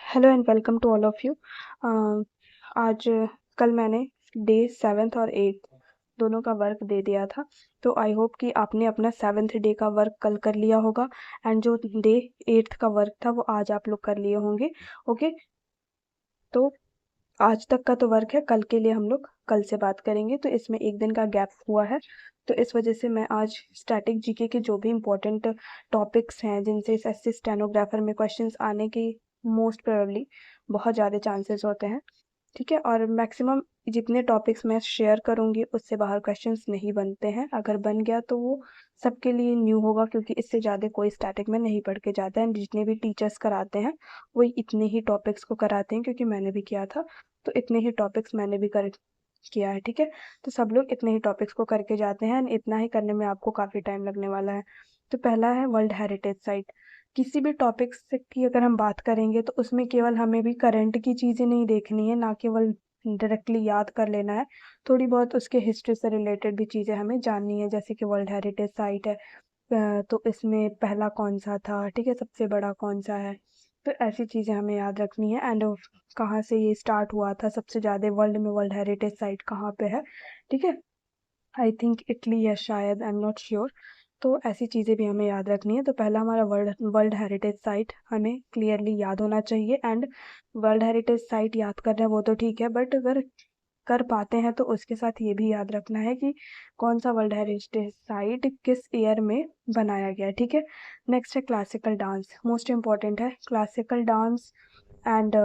Hello and welcome to all of you. आज कल मैंने डे 7th और 8th दोनों का वर्क दे दिया था। तो आई होप कि आपने अपना 7th डे का वर्क कल कर लिया होगा एंड जो डे 8th का वर्क था वो आज आप लोग कर लिए होंगे। ओके, तो आज तक का तो वर्क है, कल के लिए हम लोग कल से बात करेंगे। तो इसमें एक दिन का गैप हुआ है, तो इस वजह से मैं आज स्टैटिक जीके के जो भी इम्पोर्टेंट टॉपिक्स हैं जिनसे एसएससी स्टेनोग्राफर में क्वेश्चंस आने की मोस्ट प्रोबेबली बहुत ज़्यादा चांसेस होते हैं, ठीक है। और मैक्सिमम जितने टॉपिक्स मैं शेयर करूँगी उससे बाहर क्वेश्चंस नहीं बनते हैं। अगर बन गया तो वो सबके लिए न्यू होगा, क्योंकि इससे ज़्यादा कोई स्टैटिक में नहीं पढ़ के जाता है। जितने भी टीचर्स कराते हैं वही इतने ही टॉपिक्स को कराते हैं, क्योंकि मैंने भी किया था तो इतने ही टॉपिक्स मैंने भी कर किया है, ठीक है। तो सब लोग इतने ही टॉपिक्स को करके जाते हैं एंड इतना ही करने में आपको काफ़ी टाइम लगने वाला है। तो पहला है वर्ल्ड हेरिटेज साइट। किसी भी टॉपिक से की अगर हम बात करेंगे तो उसमें केवल हमें भी करंट की चीज़ें नहीं देखनी है, ना केवल डायरेक्टली याद कर लेना है। थोड़ी बहुत उसके हिस्ट्री से रिलेटेड भी चीज़ें हमें जाननी है, जैसे कि वर्ल्ड हेरिटेज साइट है तो इसमें पहला कौन सा था, ठीक है, सबसे बड़ा कौन सा है। तो ऐसी चीज़ें हमें याद रखनी है एंड कहाँ से ये स्टार्ट हुआ था, सबसे ज़्यादा वर्ल्ड में वर्ल्ड हेरिटेज साइट कहाँ पे है, ठीक है। आई थिंक इटली है शायद, आई एम नॉट श्योर। तो ऐसी चीज़ें भी हमें याद रखनी है। तो पहला हमारा वर्ल्ड वर्ल्ड हेरिटेज साइट हमें क्लियरली याद होना चाहिए एंड वर्ल्ड हेरिटेज साइट याद कर रहे हैं वो तो ठीक है, बट अगर कर पाते हैं तो उसके साथ ये भी याद रखना है कि कौन सा वर्ल्ड हेरिटेज साइट किस ईयर में बनाया गया है, ठीक है। नेक्स्ट है क्लासिकल डांस, मोस्ट इम्पॉर्टेंट है classical dance and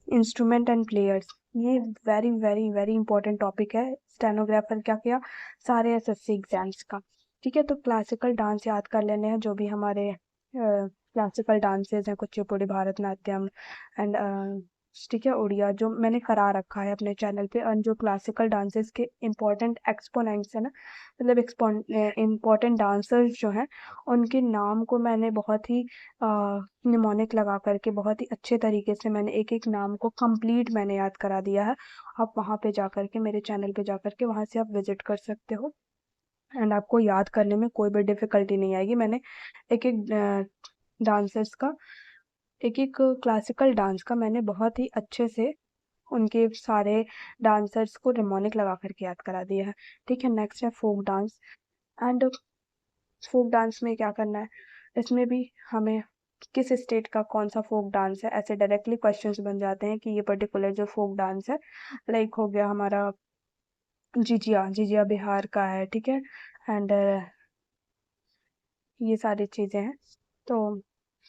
instrument and players. ये very very very important topic है स्टेनोग्राफर क्या किया सारे एसएससी एग्जाम्स का, ठीक है। तो क्लासिकल डांस याद कर लेने हैं, जो भी हमारे क्लासिकल डांसेस हैं, कुचिपुड़ी, भरतनाट्यम एंड ठीक है उड़िया, जो मैंने करा रखा है अपने चैनल पे। और जो क्लासिकल डांसेस के इम्पोर्टेंट एक्सपोनेंट्स है ना, मतलब इम्पोर्टेंट डांसर्स जो हैं उनके नाम को मैंने बहुत ही निमोनिक लगा करके बहुत ही अच्छे तरीके से मैंने एक एक नाम को कंप्लीट मैंने याद करा दिया है। आप वहाँ पे जा करके मेरे चैनल पे जा करके वहाँ से आप विजिट कर सकते हो एंड आपको याद करने में कोई भी डिफ़िकल्टी नहीं आएगी। मैंने एक एक डांसर्स का, एक एक क्लासिकल डांस का मैंने बहुत ही अच्छे से उनके सारे डांसर्स को निमोनिक लगा करके याद करा दिया है, ठीक है। नेक्स्ट है folk dance and folk dance में क्या करना है, इसमें भी हमें किस स्टेट का कौन सा फोक डांस है, ऐसे डायरेक्टली क्वेश्चंस बन जाते हैं कि ये पर्टिकुलर जो फोक डांस है, लाइक हो गया हमारा जिजिया, जिजिया बिहार का है, ठीक है। एंड ये सारी चीज़ें हैं। तो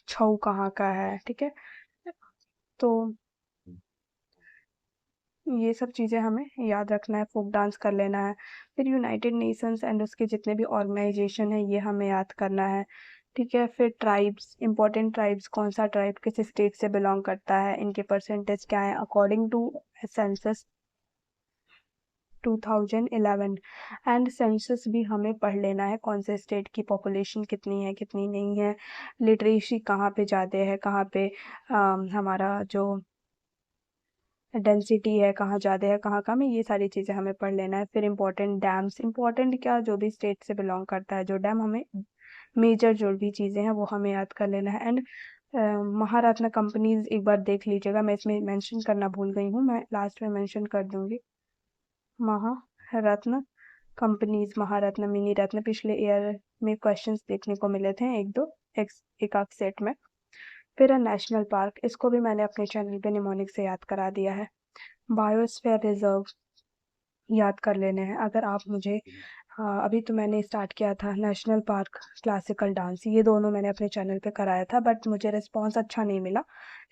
छऊ कहाँ का है, ठीक है। तो ये सब चीज़ें हमें याद रखना है, फोक डांस कर लेना है। फिर यूनाइटेड नेशंस एंड उसके जितने भी ऑर्गेनाइजेशन है ये हमें याद करना है, ठीक है। फिर ट्राइब्स, इंपॉर्टेंट ट्राइब्स, कौन सा ट्राइब किस स्टेट से बिलोंग करता है, इनके परसेंटेज क्या है according to census 2011। And census भी हमें पढ़ लेना है, कौन से स्टेट की पॉपुलेशन कितनी है कितनी नहीं है, लिटरेसी कहाँ पे ज़्यादा है, कहाँ पे हमारा जो डेंसिटी है कहाँ ज़्यादा है कहाँ कम है, ये सारी चीज़ें हमें पढ़ लेना है। फिर इंपॉर्टेंट डैम्स, इंपॉर्टेंट क्या, जो भी स्टेट से बिलोंग करता है जो डैम, हमें मेजर जो भी चीज़ें हैं वो हमें याद कर लेना है। एंड महारत्न कंपनीज एक बार देख लीजिएगा, मैं इसमें मेंशन करना भूल गई हूँ, मैं लास्ट में मेंशन कर दूंगी। महारत्न कंपनीज, महारत्न, मिनी रत्न, पिछले ईयर में क्वेश्चंस देखने को मिले थे एक दो, एक आध सेट में। फिर है नेशनल पार्क, इसको भी मैंने अपने चैनल पे निमोनिक से याद करा दिया है। बायोस्फीयर रिजर्व याद कर लेने हैं। अगर आप मुझे अभी तो मैंने स्टार्ट किया था नेशनल पार्क, क्लासिकल डांस, ये दोनों मैंने अपने चैनल पे कराया था, बट मुझे रिस्पांस अच्छा नहीं मिला,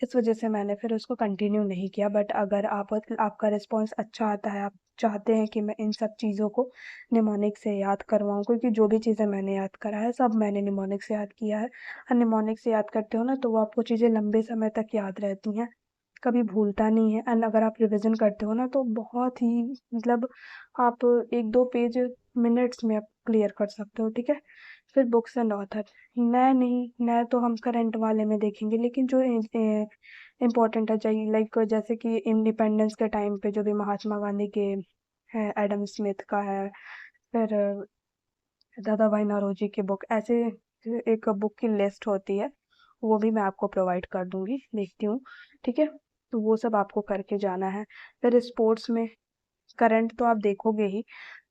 इस वजह से मैंने फिर उसको कंटिन्यू नहीं किया। बट अगर आपका रिस्पांस अच्छा आता है, आप चाहते हैं कि मैं इन सब चीज़ों को निमोनिक से याद करवाऊँ, क्योंकि जो भी चीज़ें मैंने याद करा है सब मैंने निमोनिक से याद किया है। और निमोनिक से याद करते हो ना तो वो आपको चीज़ें लंबे समय तक याद रहती हैं, कभी भूलता नहीं है। एंड अगर आप रिवीजन करते हो ना तो बहुत ही, मतलब आप एक दो पेज मिनट्स में आप क्लियर कर सकते हो, ठीक है। फिर बुक्स एंड ऑथर, नए नहीं, नए तो हम करंट वाले में देखेंगे, लेकिन जो इम्पोर्टेंट है चाहिए, लाइक जैसे कि इंडिपेंडेंस के टाइम पे जो भी महात्मा गांधी के है, एडम स्मिथ का है, फिर दादा भाई नौरोजी की बुक, ऐसे एक बुक की लिस्ट होती है वो भी मैं आपको प्रोवाइड कर दूंगी, देखती हूँ। ठीक है, तो वो सब आपको करके जाना है। फिर स्पोर्ट्स में करंट तो आप देखोगे ही,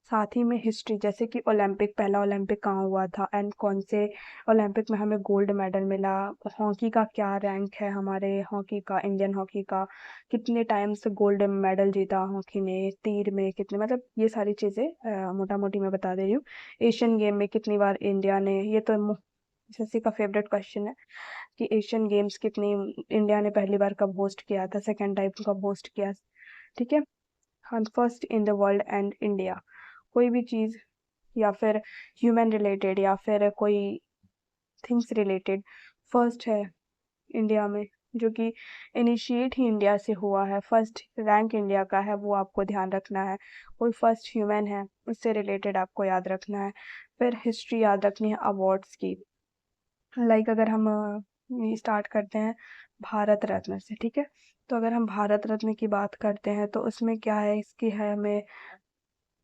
साथ ही में हिस्ट्री, जैसे कि ओलंपिक, पहला ओलंपिक कहाँ हुआ था एंड कौन से ओलंपिक में हमें गोल्ड मेडल मिला, हॉकी का क्या रैंक है, हमारे हॉकी का, इंडियन हॉकी का कितने टाइम से गोल्ड मेडल जीता हॉकी ने, तीर में कितने, मतलब ये सारी चीज़ें मोटा मोटी मैं बता दे रही हूँ। एशियन गेम में कितनी बार इंडिया ने, ये तो जैसे का फेवरेट क्वेश्चन है कि एशियन गेम्स कितनी इंडिया ने पहली बार कब होस्ट किया था, सेकेंड टाइम कब होस्ट किया। ठीक है, हाँ, first in the world and India, कोई भी चीज़ या फिर ह्यूमन रिलेटेड या फिर कोई थिंग्स रिलेटेड फर्स्ट है इंडिया में, जो कि इनिशिएट ही इंडिया से हुआ है, फर्स्ट रैंक इंडिया का है, वो आपको ध्यान रखना है। कोई फर्स्ट ह्यूमन है, उससे रिलेटेड आपको याद रखना है। फिर हिस्ट्री याद रखनी है अवार्ड्स की। लाइक अगर हम स्टार्ट करते हैं भारत रत्न से, ठीक है, तो अगर हम भारत रत्न की बात करते हैं तो उसमें क्या है, इसकी है हमें,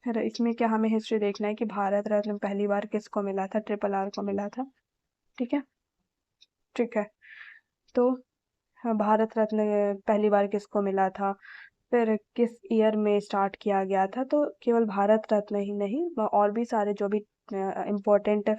इसमें क्या हमें हिस्ट्री देखना है कि भारत रत्न पहली बार किसको मिला था, ट्रिपल आर को मिला था। ठीक है, ठीक है, तो हाँ, भारत रत्न पहली बार किसको मिला था, फिर किस ईयर में स्टार्ट किया गया था। तो केवल भारत रत्न ही नहीं, और भी सारे जो भी इम्पोर्टेंट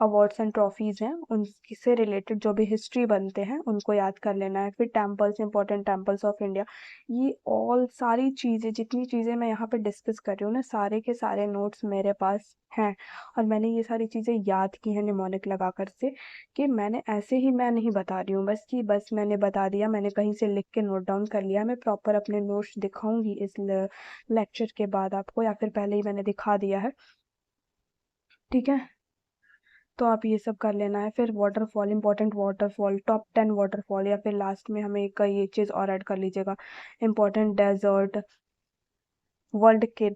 अवार्ड्स एंड ट्रॉफीज हैं उनसे रिलेटेड जो भी हिस्ट्री बनते हैं उनको याद कर लेना है। फिर temples, important temples of India, ये ऑल सारी चीज़ें, जितनी चीज़ें मैं यहाँ पे डिस्कस कर रही हूँ ना, सारे के सारे नोट्स मेरे पास हैं, और मैंने ये सारी चीज़ें याद की हैं निमोनिक लगा कर से, कि मैंने ऐसे ही मैं नहीं बता रही हूँ बस कि बस मैंने बता दिया, मैंने कहीं से लिख के नोट डाउन कर लिया। मैं प्रॉपर अपने नोट्स दिखाऊंगी इस लेक्चर के बाद आपको, या फिर पहले ही मैंने दिखा दिया है। ठीक है, तो आप ये सब कर लेना है। फिर waterfall, important waterfall, top 10 waterfall, या फिर लास्ट में हमें एक ये चीज़ और ऐड कर लीजिएगा, इंपॉर्टेंट डेजर्ट वर्ल्ड के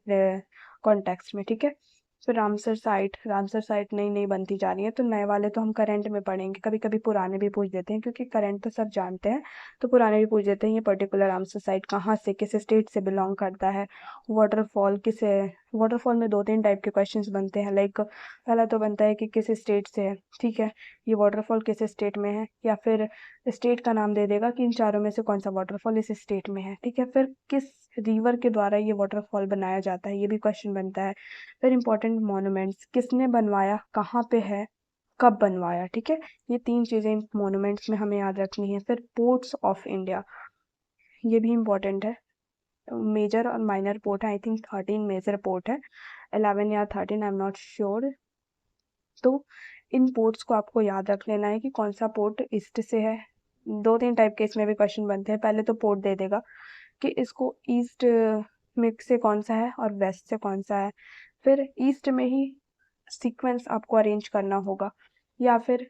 कॉन्टेक्स्ट में। ठीक है, फिर रामसर साइट, रामसर साइट नई नई बनती जा रही है, तो नए वाले तो हम करंट में पढ़ेंगे, कभी कभी पुराने भी पूछ देते हैं, क्योंकि करंट तो सब जानते हैं, तो पुराने भी पूछ देते हैं। ये पर्टिकुलर रामसर साइट कहाँ से, किस स्टेट से बिलोंग करता है, वाटरफॉल किस, वाटरफॉल में 2-3 टाइप के क्वेश्चंस बनते हैं। लाइक पहला तो बनता है कि किस स्टेट से है, ठीक है, ये वाटरफॉल किस स्टेट में है, या फिर स्टेट का नाम दे देगा कि इन चारों में से कौन सा वाटरफॉल इस स्टेट में है। ठीक है, फिर किस रिवर के द्वारा ये वाटरफॉल बनाया जाता है, ये भी क्वेश्चन बनता है। फिर इंपॉर्टेंट मॉन्यूमेंट्स, किसने बनवाया, कहाँ पे है, कब बनवाया। ठीक है, ये 3 चीज़ें मॉन्यूमेंट्स में हमें याद रखनी है। फिर पोर्ट्स ऑफ इंडिया, ये भी इम्पोर्टेंट है, मेजर और माइनर पोर्ट है, आई थिंक 13 मेजर पोर्ट है, 11 या 13, आई एम नॉट श्योर। तो इन पोर्ट्स को आपको याद रख लेना है कि कौन सा पोर्ट ईस्ट से है। 2-3 टाइप के इसमें भी क्वेश्चन बनते हैं। पहले तो पोर्ट दे देगा कि इसको ईस्ट में से कौन सा है और वेस्ट से कौन सा है, फिर ईस्ट में ही सीक्वेंस आपको अरेंज करना होगा, या फिर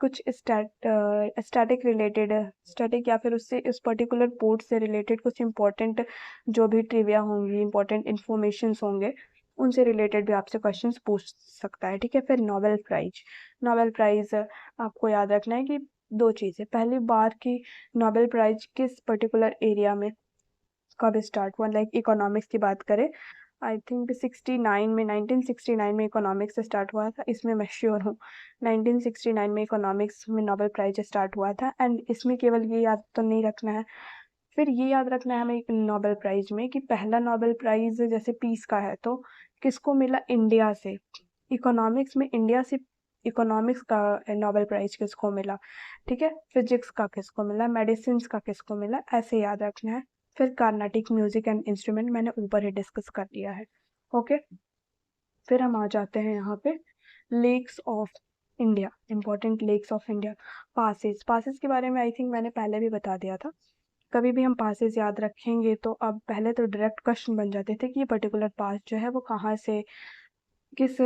कुछ स्टैटिक रिलेटेड, स्टैटिक या फिर उससे उस पर्टिकुलर पोर्ट से रिलेटेड कुछ इंपॉर्टेंट जो भी ट्रिविया होंगी, इंपॉर्टेंट इन्फॉर्मेशंस होंगे, उनसे रिलेटेड भी आपसे क्वेश्चंस पूछ सकता है। ठीक है, फिर नोबेल प्राइज, नोबेल प्राइज आपको याद रखना है कि 2 चीज़ें, पहली बार की नोबेल प्राइज किस पर्टिकुलर एरिया में कब स्टार्ट हुआ। लाइक इकोनॉमिक्स की बात करें, आई थिंक 69 में, 1969 में इकोनॉमिक्स स्टार्ट हुआ था, इसमें मैं श्योर हूँ। 1969 में इकोनॉमिक्स में नोबेल प्राइज स्टार्ट हुआ था, एंड इसमें केवल ये याद तो नहीं रखना है, फिर ये याद रखना है हमें नोबेल प्राइज में कि पहला नोबेल प्राइज जैसे पीस का है तो किसको मिला, इंडिया से। इकोनॉमिक्स में इंडिया से इकोनॉमिक्स का नोबेल प्राइज किसको मिला। ठीक है, फिजिक्स का किसको मिला, मेडिसिन का किसको मिला, ऐसे याद रखना है। फिर कार्नेटिक म्यूजिक एंड इंस्ट्रूमेंट मैंने ऊपर ही डिस्कस कर लिया है। ओके, फिर हम आ जाते हैं यहाँ पे lakes of India, important lakes of India, passes, passes के बारे में आई थिंक मैंने पहले भी बता दिया था। कभी भी हम पासेस याद रखेंगे तो अब पहले तो डायरेक्ट क्वेश्चन बन जाते थे कि ये पर्टिकुलर पास जो है वो कहाँ से, किस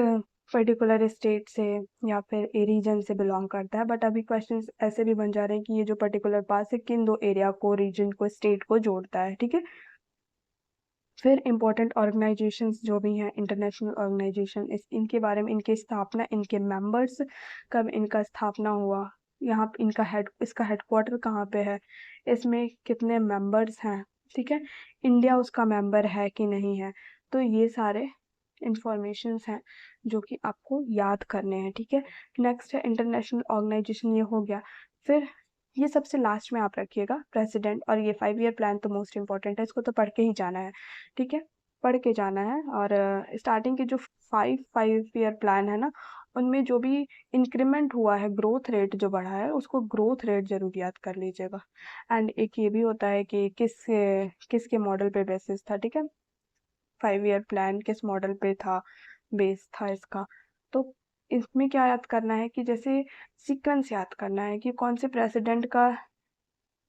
पर्टिकुलर स्टेट से या फिर ए रीजन से बिलोंग करता है, बट अभी क्वेश्चंस ऐसे भी बन जा रहे हैं कि ये जो पर्टिकुलर पास है किन 2 एरिया को, रीजन को, स्टेट को जोड़ता है। ठीक है, फिर इंपॉर्टेंट ऑर्गेनाइजेशंस जो भी हैं, इंटरनेशनल ऑर्गेनाइजेशन, इनके बारे में, इनकी स्थापना, इनके मेंबर्स, कब इनका स्थापना हुआ, यहाँ इनका इसका हेडक्वार्टर कहाँ पे है, इसमें कितने मेंबर्स हैं। ठीक है, इंडिया उसका मेंबर है कि नहीं है, तो ये सारे इंफॉर्मेशंस हैं जो कि आपको याद करने हैं। ठीक है, नेक्स्ट है इंटरनेशनल ऑर्गेनाइजेशन, ये हो गया। फिर ये सबसे लास्ट में आप रखिएगा प्रेसिडेंट, और ये 5 ईयर प्लान तो मोस्ट इंपॉर्टेंट है, इसको तो पढ़ के ही जाना है, ठीक है, पढ़ के जाना है। और स्टार्टिंग के जो 5 ईयर प्लान है ना, उनमें जो भी इंक्रीमेंट हुआ है, ग्रोथ रेट जो बढ़ा है, उसको ग्रोथ रेट जरूर याद कर लीजिएगा। एंड एक ये भी होता है कि किसके मॉडल पे बेसिस था, ठीक है, 5 ईयर प्लान किस मॉडल पे था, बेस था इसका। तो इसमें क्या याद करना है कि जैसे सीक्वेंस याद करना है कि कौन से प्रेसिडेंट का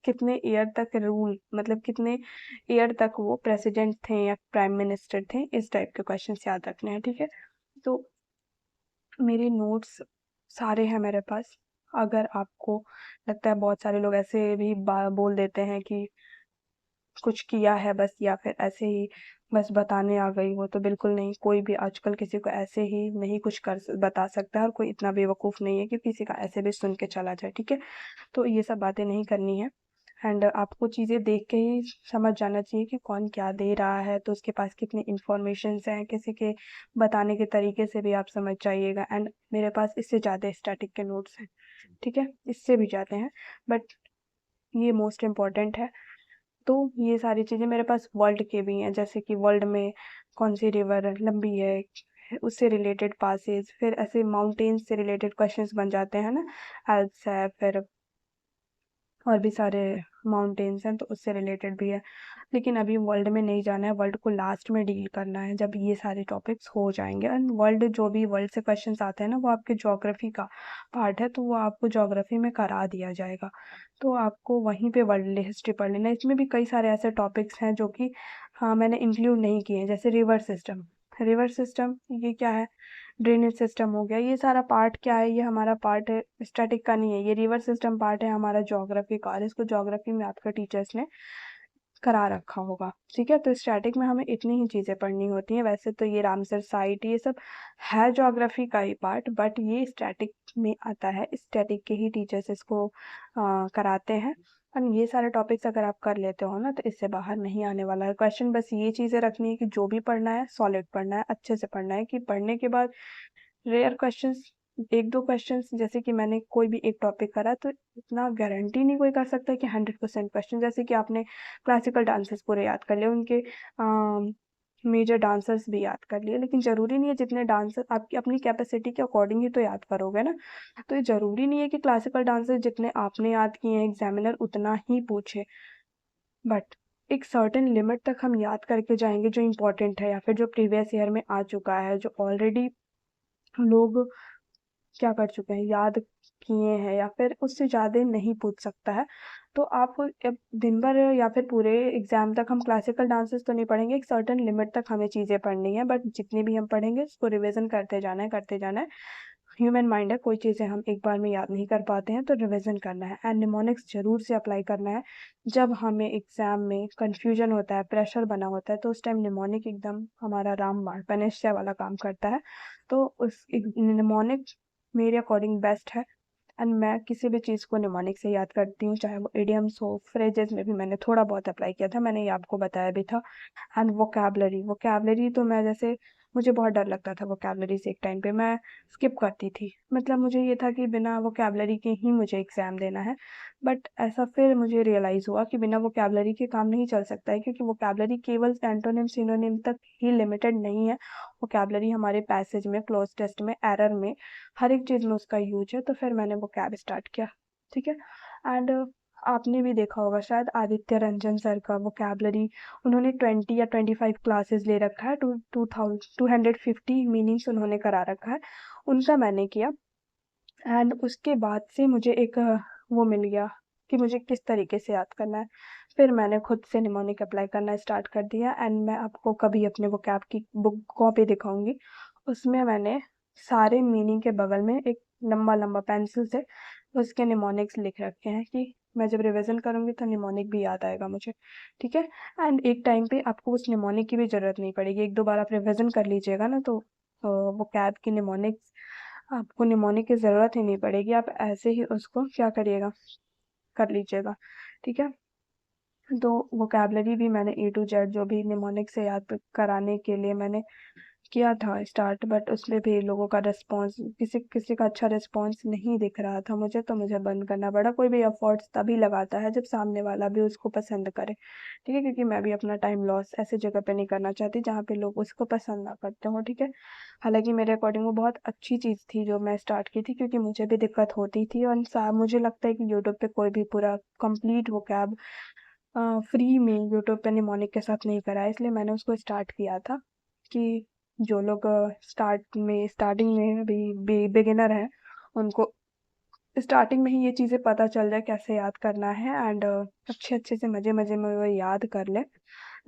कितने ईयर तक रूल, मतलब कितने ईयर तक वो प्रेसिडेंट थे या प्राइम मिनिस्टर थे, इस टाइप के क्वेश्चंस याद रखने हैं, ठीक है। तो मेरे नोट्स सारे हैं मेरे पास। अगर आपको लगता है, बहुत सारे लोग ऐसे भी बोल देते हैं कि कुछ किया है बस, या फिर ऐसे ही बस बताने आ गई हो, तो बिल्कुल नहीं। कोई भी आजकल किसी को ऐसे ही नहीं कुछ बता सकता है, और कोई इतना बेवकूफ़ नहीं है कि किसी का ऐसे भी सुन के चला जाए, ठीक है। तो ये सब बातें नहीं करनी है। एंड आपको चीज़ें देख के ही समझ जाना चाहिए कि कौन क्या दे रहा है, तो उसके पास कितनी इन्फॉर्मेशंस हैं, किसी के बताने के तरीके से भी आप समझ जाइएगा। एंड मेरे पास इससे ज़्यादा स्टैटिक के नोट्स हैं, ठीक है, इससे भी ज़्यादा हैं, बट ये मोस्ट इम्पॉर्टेंट है। तो ये सारी चीज़ें मेरे पास वर्ल्ड के भी हैं, जैसे कि वर्ल्ड में कौन सी रिवर लंबी है, उससे रिलेटेड पासेज, फिर ऐसे माउंटेन्स से रिलेटेड क्वेश्चंस बन जाते हैं ना, एल्प्स है, फिर और भी सारे माउंटेन्स हैं, तो उससे रिलेटेड भी है। लेकिन अभी वर्ल्ड में नहीं जाना है, वर्ल्ड को लास्ट में डील करना है, जब ये सारे टॉपिक्स हो जाएंगे। एंड वर्ल्ड, जो भी वर्ल्ड से क्वेश्चंस आते हैं ना, वो आपके ज्योग्राफी का पार्ट है, तो वो आपको ज्योग्राफी में करा दिया जाएगा, तो आपको वहीं पे वर्ल्ड हिस्ट्री पढ़ लेना। इसमें भी कई सारे ऐसे टॉपिक्स हैं जो कि हाँ मैंने इंक्लूड नहीं किए हैं, जैसे रिवर सिस्टम। रिवर सिस्टम ये क्या है, ड्रेनेज सिस्टम हो गया, ये सारा पार्ट क्या है, ये हमारा पार्ट है, स्टैटिक का नहीं है, ये रिवर सिस्टम पार्ट है हमारा ज्योग्राफी का, और इसको ज्योग्राफी में आपका टीचर्स ने करा रखा होगा, ठीक है। तो स्टैटिक में हमें इतनी ही चीज़ें पढ़नी होती हैं। वैसे तो ये रामसर साइट ये सब है ज्योग्राफी का ही पार्ट, बट ये स्टैटिक में आता है, स्टैटिक के ही टीचर्स इसको कराते हैं। और ये सारे टॉपिक्स अगर आप कर लेते हो ना, तो इससे बाहर नहीं आने वाला है क्वेश्चन। बस ये चीज़ें रखनी है कि जो भी पढ़ना है सॉलिड पढ़ना है, अच्छे से पढ़ना है, कि पढ़ने के बाद रेयर क्वेश्चंस, एक दो क्वेश्चंस, जैसे कि मैंने कोई भी एक टॉपिक करा, तो इतना गारंटी नहीं कोई कर सकता कि 100% क्वेश्चन, जैसे कि आपने क्लासिकल डांसेस पूरे याद कर लिए, उनके मेजर डांसर्स भी याद कर लिए, लेकिन ज़रूरी नहीं है जितने डांसर आपकी अपनी कैपेसिटी के अकॉर्डिंग ही तो याद करोगे ना। तो ये ज़रूरी नहीं है कि क्लासिकल डांसर्स जितने आपने याद किए हैं एग्जामिनर उतना ही पूछे, बट एक सर्टेन लिमिट तक हम याद करके जाएंगे जो इम्पोर्टेंट है, या फिर जो प्रीवियस ईयर में आ चुका है, जो ऑलरेडी लोग क्या कर चुके हैं, याद किए हैं, या फिर उससे ज़्यादा नहीं पूछ सकता है। तो आप अब दिन भर या फिर पूरे एग्जाम तक हम क्लासिकल डांसेस तो नहीं पढ़ेंगे, एक सर्टेन लिमिट तक हमें चीज़ें पढ़नी है, बट जितनी भी हम पढ़ेंगे उसको रिवीजन करते जाना है, करते जाना है। ह्यूमन माइंड है, कोई चीज़ें हम एक बार में याद नहीं कर पाते हैं, तो रिवीजन करना है। एंड निमोनिक्स जरूर से अप्लाई करना है। जब हमें एग्जाम में कंफ्यूजन होता है, प्रेशर बना होता है, तो उस टाइम निमोनिक एकदम हमारा रामबाण पेनेस्टिया वाला काम करता है। तो उस निमोनिक मेरे अकॉर्डिंग बेस्ट है। एंड मैं किसी भी चीज़ को निमोनिक से याद करती हूँ, चाहे वो इडियम्स हो, फ्रेजेस में भी मैंने थोड़ा बहुत अप्लाई किया था, मैंने ये आपको बताया भी था। एंड वोकैबलरी, वोकैबलरी तो मैं जैसे, मुझे बहुत डर लगता था वोकैबलरी से, एक टाइम पे मैं स्किप करती थी, मतलब मुझे ये था कि बिना वोकैबलरी के ही मुझे एग्ज़ाम देना है। बट ऐसा फिर मुझे रियलाइज़ हुआ कि बिना वोकैबलरी के काम नहीं चल सकता है, क्योंकि वोकैबलरी केवल एंटोनिम सिनोनिम तक ही लिमिटेड नहीं है। वोकैबलरी हमारे पैसेज में, क्लोज टेस्ट में, एरर में, हर एक चीज़ में उसका यूज है। तो फिर मैंने वो कैब स्टार्ट किया, ठीक है। एंड आपने भी देखा होगा शायद आदित्य रंजन सर का वोकैबलरी, उन्होंने 20 या 25 क्लासेस ले रखा है, 250 मीनिंग्स उन्होंने करा रखा है, उनका मैंने किया। एंड उसके बाद से मुझे एक वो मिल गया कि मुझे किस तरीके से याद करना है। फिर मैंने खुद से निमोनिक अप्लाई करना स्टार्ट कर दिया। एंड मैं आपको कभी अपने वो कैब की बुक कॉपी दिखाऊंगी, उसमें मैंने सारे मीनिंग के बगल में एक लंबा लंबा पेंसिल से उसके निमोनिक्स लिख रखे हैं, कि मैं जब रिवीजन करूंगी तो निमोनिक भी याद आएगा मुझे, ठीक है। एंड एक टाइम पे आपको उस निमोनिक की भी ज़रूरत नहीं पड़ेगी, एक दो बार आप रिवीजन कर लीजिएगा ना, तो वो कैब की निमोनिक्स, आपको निमोनिक की ज़रूरत ही नहीं पड़ेगी, आप ऐसे ही उसको क्या करिएगा, कर लीजिएगा, ठीक है। तो वोकेबलरी भी मैंने ए टू जेड जो भी निमोनिक से याद कराने के लिए मैंने किया था स्टार्ट, बट उसमें भी लोगों का रिस्पांस, किसी किसी का अच्छा रिस्पांस नहीं दिख रहा था मुझे, तो मुझे बंद करना पड़ा। कोई भी एफर्ट्स तभी लगाता है जब सामने वाला भी उसको पसंद करे, ठीक है, क्योंकि मैं भी अपना टाइम लॉस ऐसी जगह पे नहीं करना चाहती जहाँ पे लोग उसको पसंद ना करते हो, ठीक है। हालांकि मेरे अकॉर्डिंग वो बहुत अच्छी चीज़ थी जो मैं स्टार्ट की थी, क्योंकि मुझे भी दिक्कत होती थी, और मुझे लगता है कि यूट्यूब पे कोई भी पूरा कंप्लीट वो कैब फ्री में यूट्यूब पे निमोनिक के साथ नहीं करा है, इसलिए मैंने उसको स्टार्ट किया था कि जो लोग स्टार्टिंग में अभी बिगिनर हैं, उनको स्टार्टिंग में ही ये चीज़ें पता चल जाए कैसे याद करना है, एंड अच्छे अच्छे से मज़े मज़े में वो याद कर ले।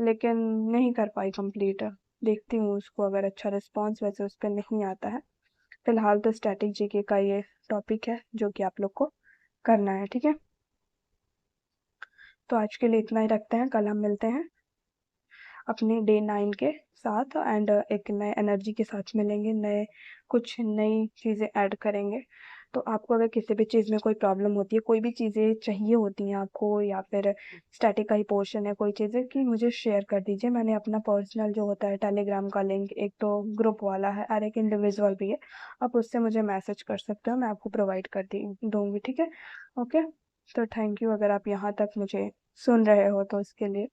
लेकिन नहीं कर पाई कंप्लीट। देखती हूँ उसको अगर अच्छा रिस्पॉन्स वैसे उस पर नहीं आता है। फिलहाल तो स्टैटिक जीके का ये टॉपिक है जो कि आप लोग को करना है, ठीक है। तो आज के लिए इतना ही रखते हैं, कल हम मिलते हैं अपने डे 9 के साथ, एंड एक नए एनर्जी के साथ मिलेंगे, नए कुछ नई चीज़ें ऐड करेंगे। तो आपको अगर किसी भी चीज़ में कोई प्रॉब्लम होती है, कोई भी चीज़ें चाहिए होती हैं आपको, या फिर स्टैटिक का ही पोर्शन है कोई चीज़ें, कि मुझे शेयर कर दीजिए। मैंने अपना पर्सनल जो होता है टेलीग्राम का लिंक, एक तो ग्रुप वाला है और एक इंडिविजुअल भी है, आप उससे मुझे मैसेज कर सकते हो, मैं आपको प्रोवाइड कर दी दूँगी, ठीक है। ओके, तो थैंक यू अगर आप यहाँ तक मुझे सुन रहे हो तो इसके लिए।